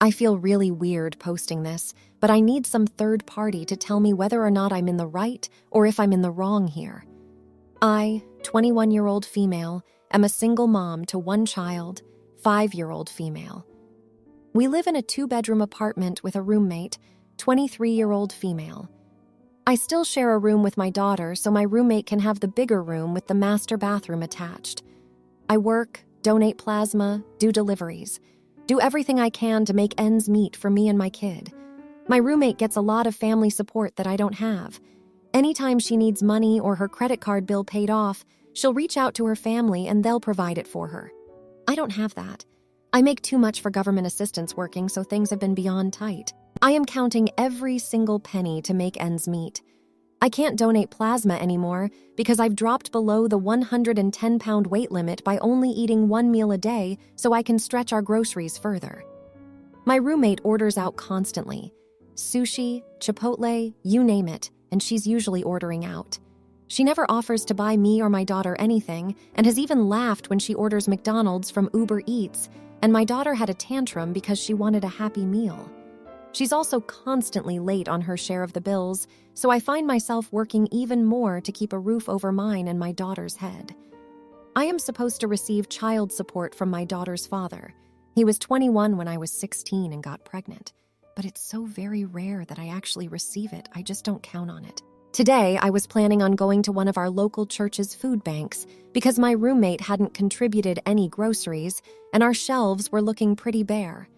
I feel really weird posting this, but I need some third party to tell me whether or not I'm in the right or if I'm in the wrong here. I, 21-year-old female, am a single mom to one child, 5-year-old female. We live in a 2-bedroom apartment with a roommate, 23-year-old female. I still share a room with my daughter, so my roommate can have the bigger room with the master bathroom attached. I work, donate plasma, do deliveries, do everything I can to make ends meet for me and my kid. My roommate gets a lot of family support that I don't have. Anytime she needs money or her credit card bill paid off, she'll reach out to her family and they'll provide it for her. I don't have that. I make too much for government assistance working, so things have been beyond tight. I am counting every single penny to make ends meet. I can't donate plasma anymore because I've dropped below the 110-pound weight limit by only eating 1 meal a day so I can stretch our groceries further. My roommate orders out constantly. Sushi, Chipotle, you name it, and she's usually ordering out. She never offers to buy me or my daughter anything and has even laughed when she orders McDonald's from Uber Eats, and my daughter had a tantrum because she wanted a Happy Meal. She's also constantly late on her share of the bills, so I find myself working even more to keep a roof over mine and my daughter's head. I am supposed to receive child support from my daughter's father. He was 21 when I was 16 and got pregnant, but it's so very rare that I actually receive it. I just don't count on it. Today, I was planning on going to one of our local church's food banks because my roommate hadn't contributed any groceries and our shelves were looking pretty bare.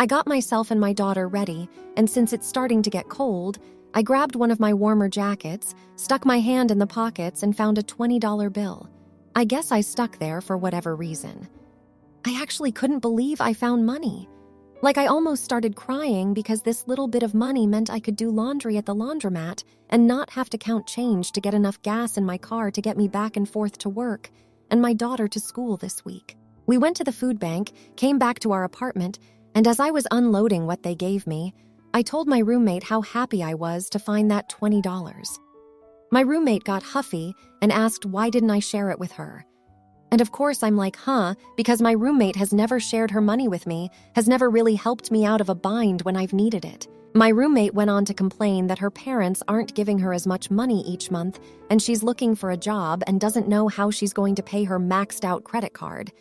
I got myself and my daughter ready, and since it's starting to get cold, I grabbed one of my warmer jackets, stuck my hand in the pockets, and found a $20 bill. I guess I stuck there for whatever reason. I actually couldn't believe I found money. Like, I almost started crying because this little bit of money meant I could do laundry at the laundromat and not have to count change to get enough gas in my car to get me back and forth to work and my daughter to school this week. We went to the food bank, came back to our apartment, and as I was unloading what they gave me, I told my roommate how happy I was to find that $20. My roommate got huffy and asked why didn't I share it with her. And of course I'm like, because my roommate has never shared her money with me, has never really helped me out of a bind when I've needed it. My roommate went on to complain that her parents aren't giving her as much money each month, and she's looking for a job and doesn't know how she's going to pay her maxed out credit card.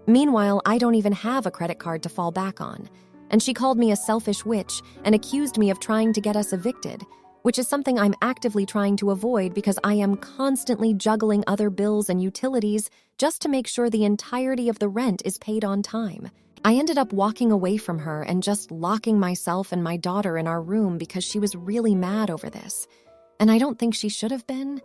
Meanwhile, I don't even have a credit card to fall back on. And she called me a selfish witch and accused me of trying to get us evicted, which is something I'm actively trying to avoid because I am constantly juggling other bills and utilities just to make sure the entirety of the rent is paid on time. I ended up walking away from her and just locking myself and my daughter in our room because she was really mad over this. And I don't think she should have been.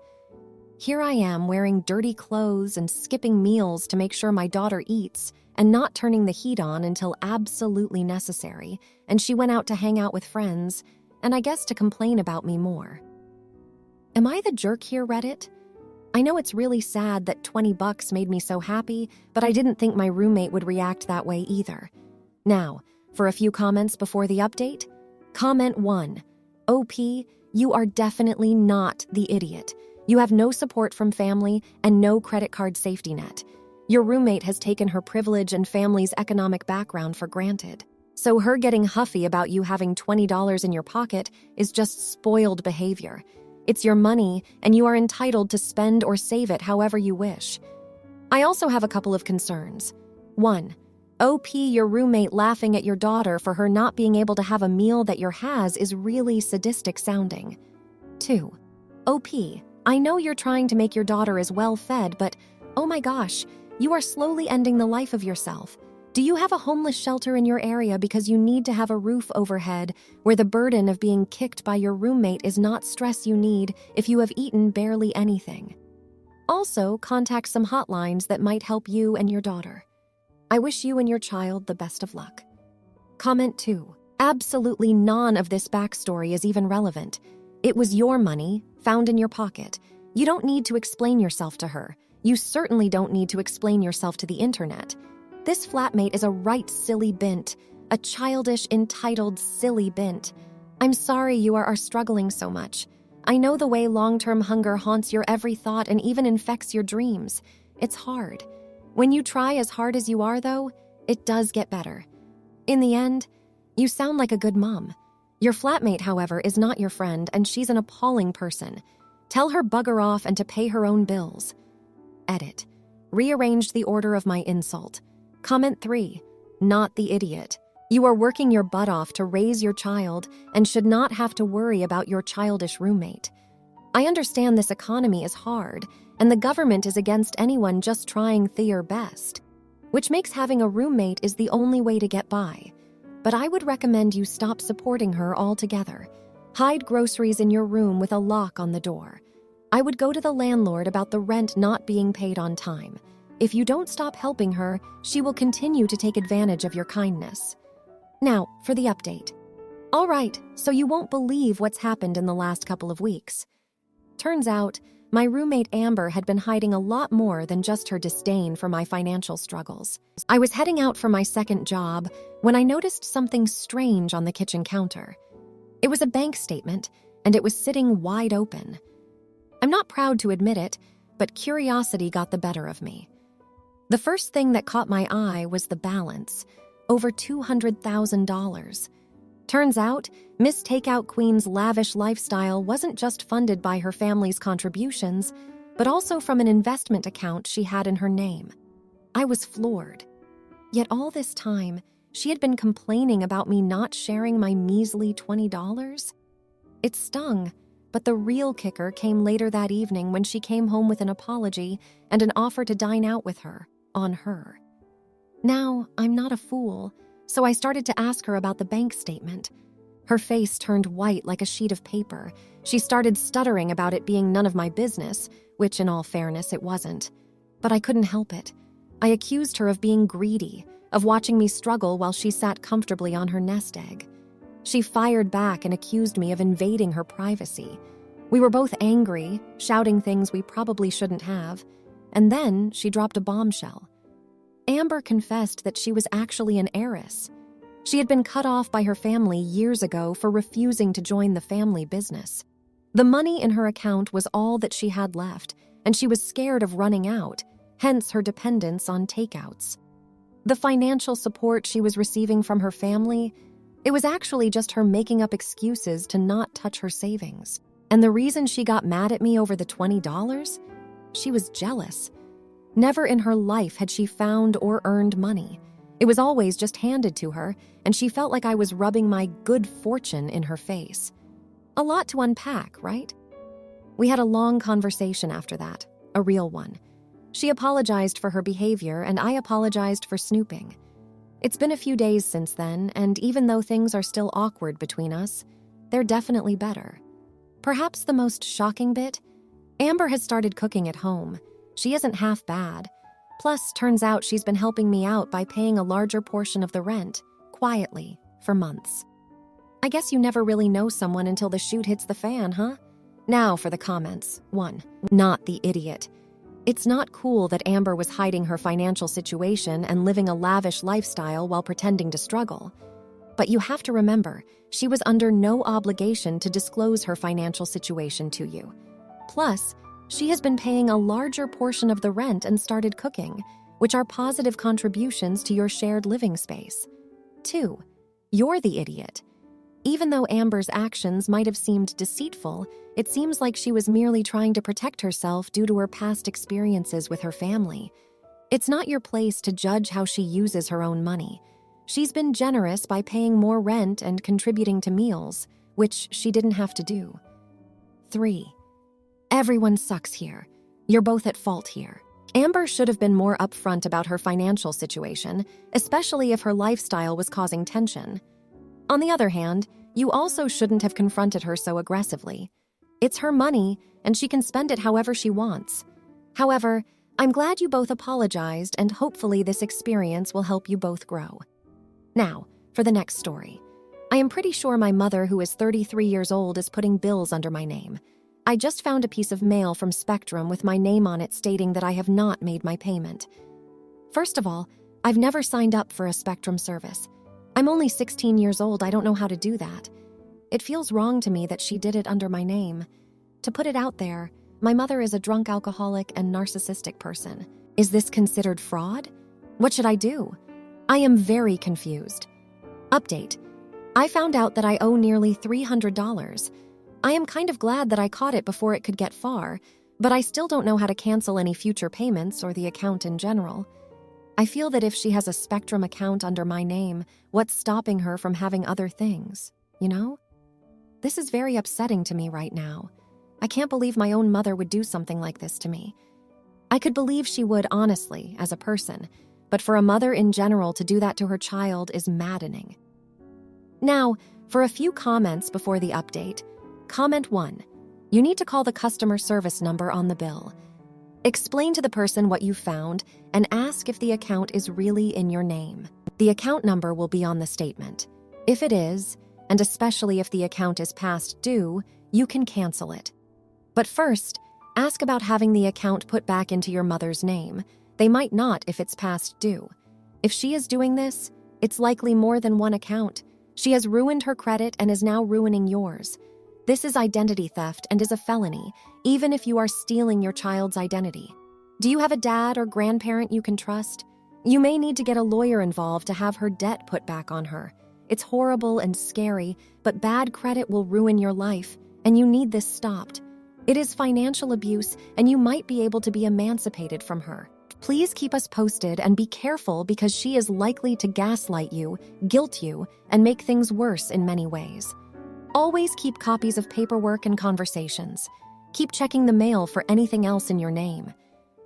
Here I am wearing dirty clothes and skipping meals to make sure my daughter eats and not turning the heat on until absolutely necessary, and she went out to hang out with friends, and I guess to complain about me more. Am I the jerk here, Reddit? I know it's really sad that $20 made me so happy, but I didn't think my roommate would react that way either. Now, for a few comments before the update. Comment 1. OP, you are definitely not the idiot. You have no support from family and no credit card safety net. Your roommate has taken her privilege and family's economic background for granted. So her getting huffy about you having $20 in your pocket is just spoiled behavior. It's your money, and you are entitled to spend or save it however you wish. I also have a couple of concerns. 1. OP, your roommate laughing at your daughter for her not being able to have a meal that yours has is really sadistic sounding. 2. OP, I know you're trying to make your daughter as well fed, but oh my gosh, you are slowly ending the life of yourself. Do you have a homeless shelter in your area because you need to have a roof overhead where the burden of being kicked by your roommate is not stress you need if you have eaten barely anything? Also, contact some hotlines that might help you and your daughter. I wish you and your child the best of luck. Comment 2. Absolutely none of this backstory is even relevant. It was your money, found in your pocket. You don't need to explain yourself to her. You certainly don't need to explain yourself to the internet. This flatmate is a right silly bint, a childish, entitled, silly bint. I'm sorry you are struggling so much. I know the way long-term hunger haunts your every thought and even infects your dreams. It's hard. When you try as hard as you are, though, it does get better. In the end, You sound like a good mom. Your flatmate, however, is not your friend, and she's an appalling person. Tell her bugger off and to pay her own bills. Edit. Rearranged the order of my insult. Comment 3. Not the idiot. You are working your butt off to raise your child and should not have to worry about your childish roommate. I understand this economy is hard, and the government is against anyone just trying their best, which makes having a roommate is the only way to get by. But I would recommend you stop supporting her altogether. Hide groceries in your room with a lock on the door. I would go to the landlord about the rent not being paid on time. If you don't stop helping her, she will continue to take advantage of your kindness. Now, for the update. All right, so you won't believe what's happened in the last couple of weeks. Turns out, my roommate Amber had been hiding a lot more than just her disdain for my financial struggles. I was heading out for my second job when I noticed something strange on the kitchen counter. It was a bank statement, and it was sitting wide open. I'm not proud to admit it, but curiosity got the better of me. The first thing that caught my eye was the balance, over $200,000. Turns out, Miss Takeout Queen's lavish lifestyle wasn't just funded by her family's contributions, but also from an investment account she had in her name. I was floored. Yet all this time, she had been complaining about me not sharing my measly $20. It stung, but the real kicker came later that evening when she came home with an apology and an offer to dine out with her, on her. Now, I'm not a fool, so I started to ask her about the bank statement. Her face turned white like a sheet of paper. She started stuttering about it being none of my business, which in all fairness it wasn't. But I couldn't help it. I accused her of being greedy, of watching me struggle while she sat comfortably on her nest egg. She fired back and accused me of invading her privacy. We were both angry, shouting things we probably shouldn't have, and then she dropped a bombshell. Amber confessed that she was actually an heiress. She had been cut off by her family years ago for refusing to join the family business. The money in her account was all that she had left, and she was scared of running out, hence her dependence on takeouts. The financial support she was receiving from her family, it was actually just her making up excuses to not touch her savings. And the reason she got mad at me over the $20? She was jealous. Never in her life had she found or earned money. It was always just handed to her, and she felt like I was rubbing my good fortune in her face. A lot to unpack, right? We had a long conversation after that, a real one. She apologized for her behavior, and I apologized for snooping. It's been a few days since then, and even though things are still awkward between us, they're definitely better. Perhaps the most shocking bit? Amber has started cooking at home. She isn't half bad. Plus, turns out she's been helping me out by paying a larger portion of the rent, quietly, for months. I guess you never really know someone until the shoot hits the fan, huh? Now for the comments. 1. Not the idiot. It's not cool that Amber was hiding her financial situation and living a lavish lifestyle while pretending to struggle. But you have to remember, she was under no obligation to disclose her financial situation to you. Plus, she has been paying a larger portion of the rent and started cooking, which are positive contributions to your shared living space. 2. You're the idiot. Even though Amber's actions might have seemed deceitful, it seems like she was merely trying to protect herself due to her past experiences with her family. It's not your place to judge how she uses her own money. She's been generous by paying more rent and contributing to meals, which she didn't have to do. 3. Everyone sucks here. You're both at fault here. Amber should have been more upfront about her financial situation, especially if her lifestyle was causing tension. On the other hand, you also shouldn't have confronted her so aggressively. It's her money, and she can spend it however she wants. However, I'm glad you both apologized, and hopefully this experience will help you both grow. Now, for the next story. I am pretty sure my mother, who is 33 years old, is putting bills under my name. I just found a piece of mail from Spectrum with my name on it stating that I have not made my payment. First of all, I've never signed up for a Spectrum service. I'm only 16 years old, I don't know how to do that. It feels wrong to me that she did it under my name. To put it out there, my mother is a drunk alcoholic and narcissistic person. Is this considered fraud? What should I do? I am very confused. Update. I found out that I owe nearly $300. I am kind of glad that I caught it before it could get far, but I still don't know how to cancel any future payments or the account in general. I feel that if she has a Spectrum account under my name, what's stopping her from having other things, you know? This is very upsetting to me right now. I can't believe my own mother would do something like this to me. I could believe she would, honestly, as a person, but for a mother in general to do that to her child is maddening. Now, for a few comments before the update. Comment 1. You need to call the customer service number on the bill. Explain to the person what you found and ask if the account is really in your name. The account number will be on the statement. If it is, and especially if the account is past due, you can cancel it. But first, ask about having the account put back into your mother's name. They might not if it's past due. If she is doing this, it's likely more than one account. She has ruined her credit and is now ruining yours. This is identity theft and is a felony, even if you are stealing your child's identity. Do you have a dad or grandparent you can trust? You may need to get a lawyer involved to have her debt put back on her. It's horrible and scary, but bad credit will ruin your life, and you need this stopped. It is financial abuse, and you might be able to be emancipated from her. Please keep us posted and be careful because she is likely to gaslight you, guilt you, and make things worse in many ways. Always keep copies of paperwork and conversations. Keep checking the mail for anything else in your name.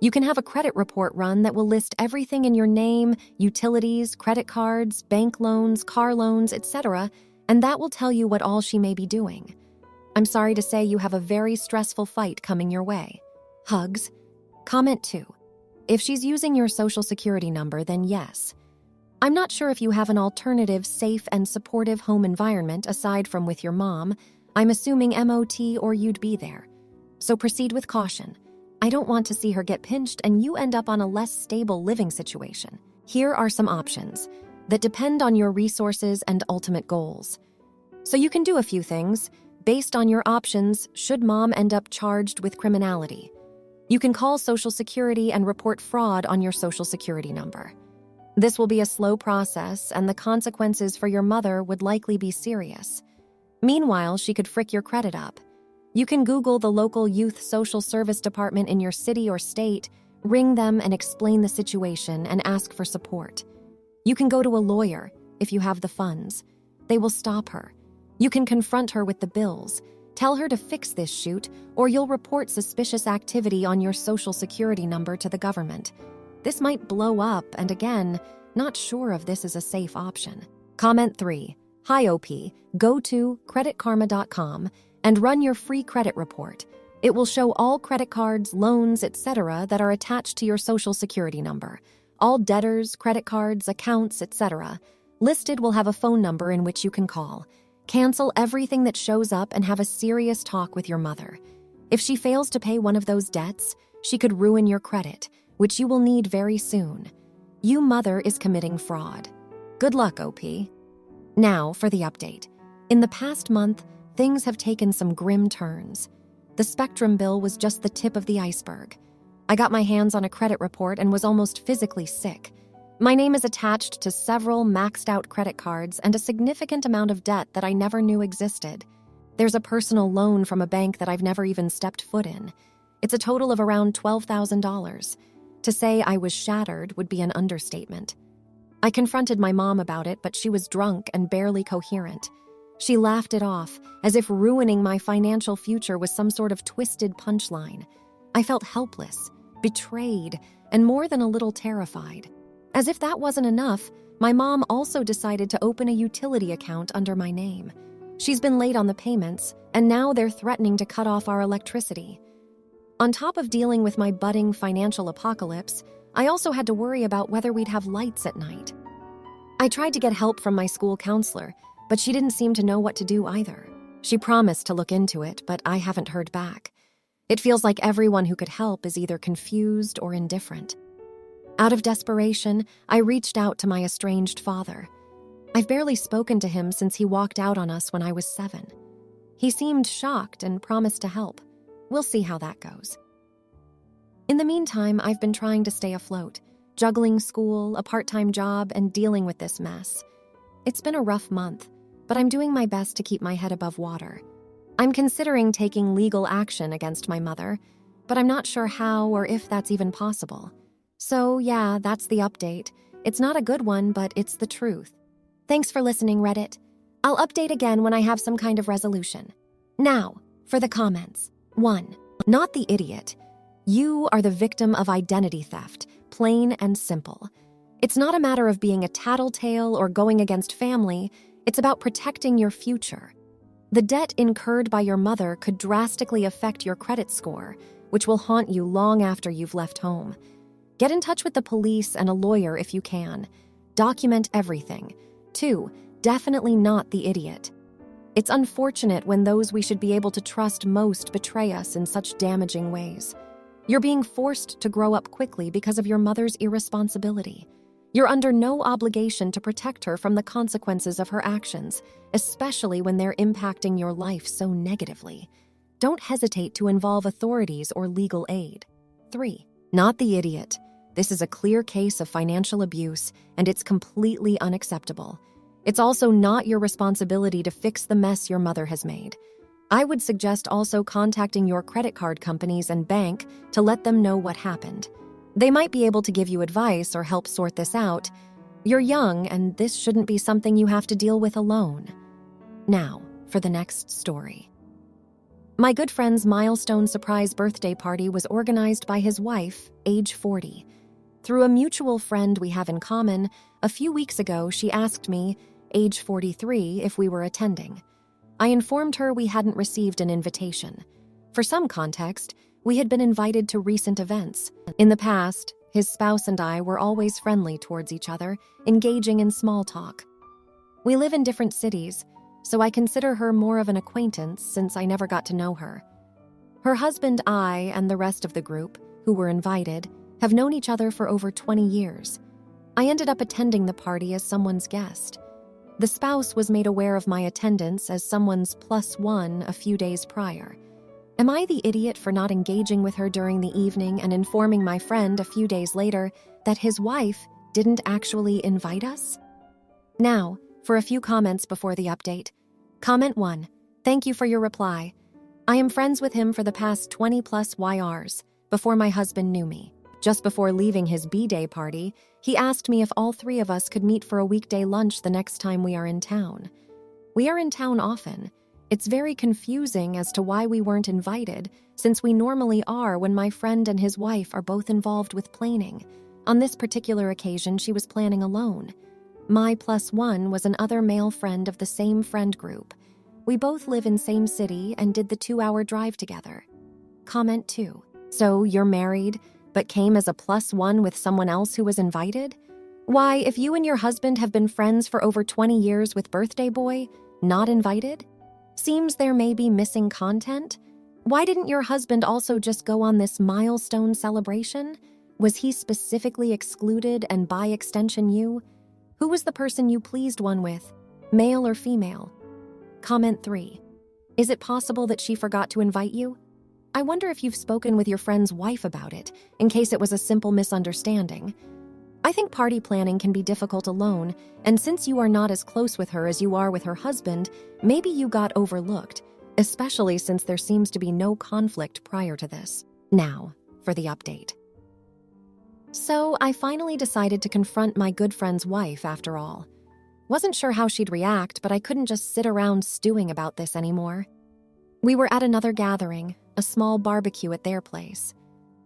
You can have a credit report run that will list everything in your name, utilities, credit cards, bank loans, car loans, etc., and that will tell you what all she may be doing. I'm sorry to say you have a very stressful fight coming your way. Hugs. Comment 2. If she's using your social security number, then yes. I'm not sure if you have an alternative, safe, and supportive home environment aside from with your mom. I'm assuming MOT or you'd be there. So proceed with caution. I don't want to see her get pinched and you end up on a less stable living situation. Here are some options that depend on your resources and ultimate goals. So you can do a few things based on your options should mom end up charged with criminality. You can call Social Security and report fraud on your Social Security number. This will be a slow process, and the consequences for your mother would likely be serious. Meanwhile, she could frick your credit up. You can Google the local youth social service department in your city or state, ring them and explain the situation and ask for support. You can go to a lawyer if you have the funds. They will stop her. You can confront her with the bills. Tell her to fix this shoot, or you'll report suspicious activity on your Social Security number to the government. This might blow up, and again, not sure if this is a safe option. Comment 3. Hi OP, go to creditkarma.com and run your free credit report. It will show all credit cards, loans, etc. that are attached to your Social Security number. All debtors, credit cards, accounts, etc. Listed will have a phone number in which you can call. Cancel everything that shows up and have a serious talk with your mother. If she fails to pay one of those debts, she could ruin your credit, which you will need very soon. You mother is committing fraud. Good luck, OP. Now for the update. In the past month, things have taken some grim turns. The Spectrum bill was just the tip of the iceberg. I got my hands on a credit report and was almost physically sick. My name is attached to several maxed-out credit cards and a significant amount of debt that I never knew existed. There's a personal loan from a bank that I've never even stepped foot in. It's a total of around $12,000. To say I was shattered would be an understatement. I confronted my mom about it, but she was drunk and barely coherent. She laughed it off, as if ruining my financial future was some sort of twisted punchline. I felt helpless, betrayed, and more than a little terrified. As if that wasn't enough, my mom also decided to open a utility account under my name. She's been late on the payments, and now they're threatening to cut off our electricity. On top of dealing with my budding financial apocalypse, I also had to worry about whether we'd have lights at night. I tried to get help from my school counselor, but she didn't seem to know what to do either. She promised to look into it, but I haven't heard back. It feels like everyone who could help is either confused or indifferent. Out of desperation, I reached out to my estranged father. I've barely spoken to him since he walked out on us when I was 7. He seemed shocked and promised to help. We'll see how that goes. In the meantime, I've been trying to stay afloat, juggling school, a part-time job, and dealing with this mess. It's been a rough month. but I'm doing my best to keep my head above water. I'm considering taking legal action against my mother, but I'm not sure how or if that's even possible. So yeah, that's the update. It's not a good one, but it's the truth. Thanks for listening, Reddit. I'll update again when I have some kind of resolution. Now, for the comments. 1. Not the idiot. You are the victim of identity theft, plain and simple. It's not a matter of being a tattletale or going against family. It's about protecting your future. The debt incurred by your mother could drastically affect your credit score, which will haunt you long after you've left home. Get in touch with the police and a lawyer if you can. Document everything. 2. Definitely not the idiot. It's unfortunate when those we should be able to trust most betray us in such damaging ways. You're being forced to grow up quickly because of your mother's irresponsibility. You're under no obligation to protect her from the consequences of her actions, especially when they're impacting your life so negatively. Don't hesitate to involve authorities or legal aid. 3. Not the idiot. This is a clear case of financial abuse, and it's completely unacceptable. It's also not your responsibility to fix the mess your mother has made. I would suggest also contacting your credit card companies and bank to let them know what happened. They might be able to give you advice or help sort this out. You're young, and this shouldn't be something you have to deal with alone. Now, for the next story. My good friend's milestone surprise birthday party was organized by his wife, age 40. Through a mutual friend we have in common, a few weeks ago she asked me, age 43, if we were attending. I informed her we hadn't received an invitation. For some context, we had been invited to recent events. In the past, his spouse and I were always friendly towards each other, engaging in small talk. We live in different cities, so I consider her more of an acquaintance since I never got to know her. Her husband, I, and the rest of the group, who were invited, have known each other for over 20 years. I ended up attending the party as someone's guest. The spouse was made aware of my attendance as someone's +1 a few days prior. Am I the idiot for not engaging with her during the evening and informing my friend a few days later that his wife didn't actually invite us? Now, for a few comments before the update. Comment 1. Thank you for your reply. I am friends with him for the past 20+ YRs, before my husband knew me. Just before leaving his B-Day party, he asked me if all 3 of us could meet for a weekday lunch the next time we are in town. We are in town often. It's very confusing as to why we weren't invited, since we normally are when my friend and his wife are both involved with planing. On this particular occasion, she was planning alone. My +1 was an other male friend of the same friend group. We both live in same city and did the 2-hour drive together. Comment 2. So you're married, but came as a +1 with someone else who was invited? Why, if you and your husband have been friends for over 20 years with birthday boy, not invited? Seems there may be missing content. Why didn't your husband also just go on this milestone celebration? Was he specifically excluded and by extension you? Who was the person you pleased one with, male or female? Comment 3. Is it possible that she forgot to invite you? I wonder if you've spoken with your friend's wife about it, in case it was a simple misunderstanding. I think party planning can be difficult alone, and since you are not as close with her as you are with her husband, maybe you got overlooked, especially since there seems to be no conflict prior to this. Now, for the update. So, I finally decided to confront my good friend's wife after all. Wasn't sure how she'd react, but I couldn't just sit around stewing about this anymore. We were at another gathering, a small barbecue at their place.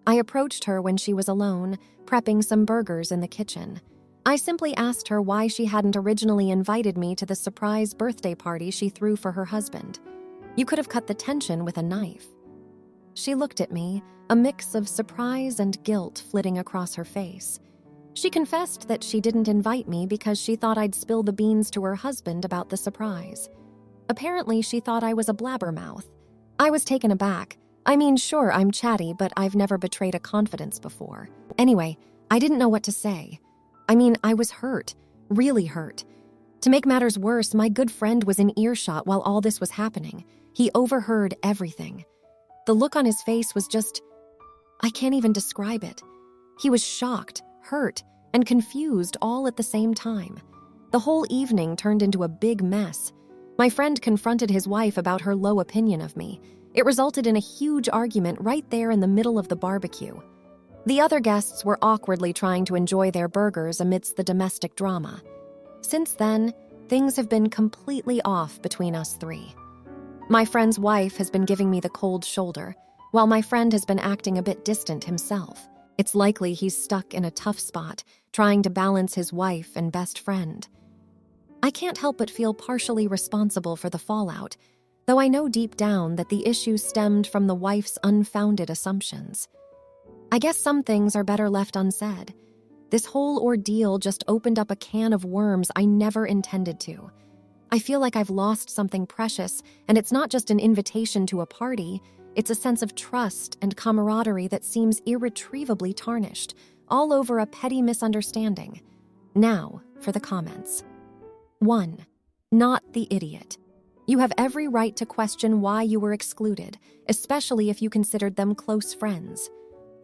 I approached her when she was alone, prepping some burgers in the kitchen. I simply asked her why she hadn't originally invited me to the surprise birthday party she threw for her husband. You could have cut the tension with a knife. She looked at me, a mix of surprise and guilt flitting across her face. She confessed that she didn't invite me because she thought I'd spill the beans to her husband about the surprise. Apparently, she thought I was a blabbermouth. I was taken aback. I mean, sure, I'm chatty, but I've never betrayed a confidence before. Anyway, I didn't know what to say. I mean, I was hurt, really hurt. To make matters worse, my good friend was in earshot while all this was happening. He overheard everything. The look on his face was just... I can't even describe it. He was shocked, hurt, and confused all at the same time. The whole evening turned into a big mess. My friend confronted his wife about her low opinion of me. It resulted in a huge argument right there in the middle of the barbecue. The other guests were awkwardly trying to enjoy their burgers amidst the domestic drama. Since then, things have been completely off between us three. My friend's wife has been giving me the cold shoulder, while my friend has been acting a bit distant himself. It's likely he's stuck in a tough spot, trying to balance his wife and best friend. I can't help but feel partially responsible for the fallout, though I know deep down that the issue stemmed from the wife's unfounded assumptions. I guess some things are better left unsaid. This whole ordeal just opened up a can of worms I never intended to. I feel like I've lost something precious, and it's not just an invitation to a party, it's a sense of trust and camaraderie that seems irretrievably tarnished, all over a petty misunderstanding. Now, for the comments. 1. Not the idiot. You have every right to question why you were excluded, especially if you considered them close friends.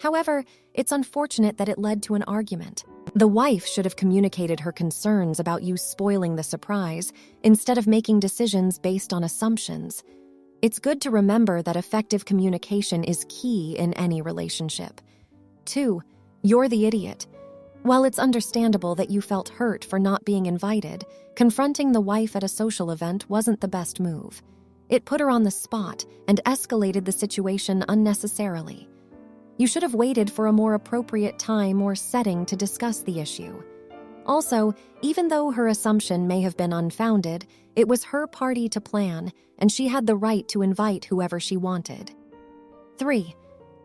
However, it's unfortunate that it led to an argument. The wife should have communicated her concerns about you spoiling the surprise, instead of making decisions based on assumptions. It's good to remember that effective communication is key in any relationship. 2. You're the idiot. While it's understandable that you felt hurt for not being invited, confronting the wife at a social event wasn't the best move. It put her on the spot and escalated the situation unnecessarily. You should have waited for a more appropriate time or setting to discuss the issue. Also, even though her assumption may have been unfounded, it was her party to plan, and she had the right to invite whoever she wanted. 3.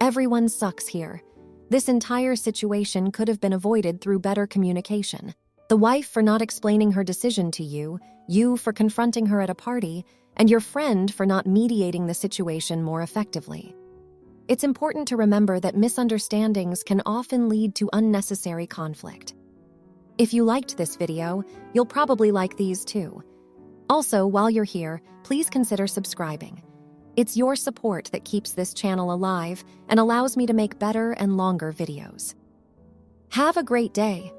Everyone sucks here. This entire situation could have been avoided through better communication. The wife for not explaining her decision to you for confronting her at a party, and your friend for not mediating the situation more effectively. It's important to remember that misunderstandings can often lead to unnecessary conflict. If you liked this video, you'll probably like these too. Also, while you're here, please consider subscribing. It's your support that keeps this channel alive and allows me to make better and longer videos. Have a great day.